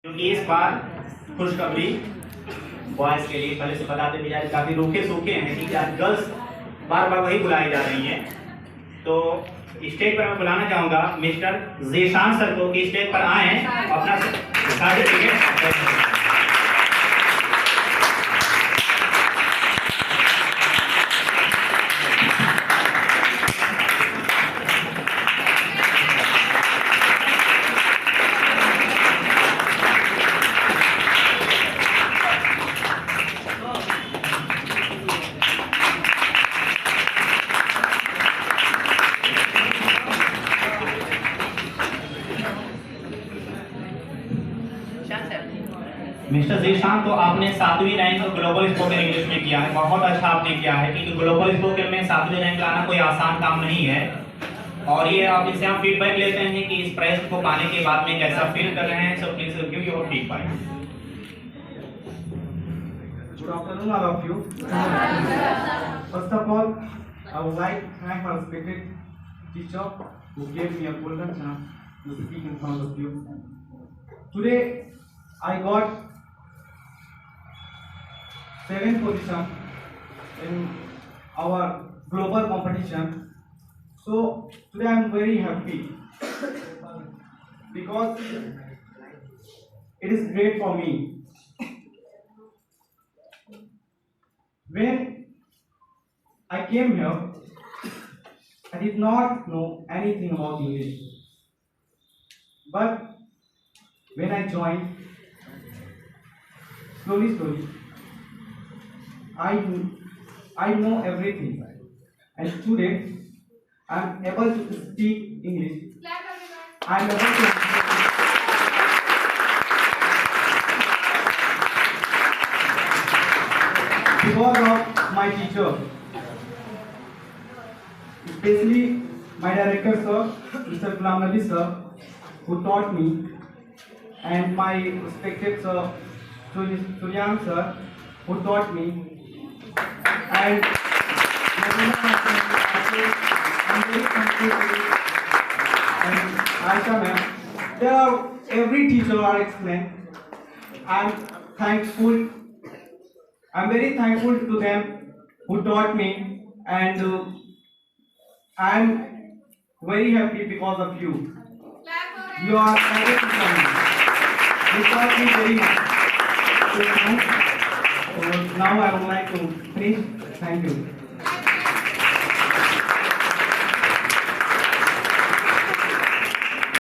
क्योंकि इस बार खुशखबरी बॉयज के लिए पहले से बताते मिजाज काफी रूखे सूखे हैं, ठीक है। गर्ल्स बार बार वही बुलाई जा रही हैं। तो स्टेज पर मैं बुलाना चाहूंगा मिस्टर ज़ीशान सर को कि स्टेज पर आए अपना सर्टिफिकेट। मिस्टर ज़ीशान, तो आपने 7वीं रैंक ग्लोबल स्पोकन इंग्लिश में किया है, बहुत अच्छा आपने किया है, क्योंकि ग्लोबल स्पोकन में 7वीं रैंक लाना कोई आसान काम नहीं है। और ये आप इससे हम फीडबैक लेते हैं कि इस प्राइज को पाने के बाद में कैसा फील कर रहे हैं। So please give your feedback. Good afternoon, all of you. First of all, I would like to thank my respected teacher who gave me a golden chance to speak in front of you. Today, I got 7th position in our global competition. So today I am very happy because it is great for me. When I came here, I did not know anything about English. But when I joined, slowly, I know everything. And today, I am able to speak English. I am able to because of my teacher, especially my director sir, Mr.Ghulam Nabi sir, who taught me, and my respected sir, Suryan sir, who taught me, and I'm very thankful and Aisha ma'am. There are every teacher are explained. I'm thankful. I'm very thankful to them who taught me, and I'm very happy because of you. You are everything for me. You taught me very much. So now I would like to finish. Thank you.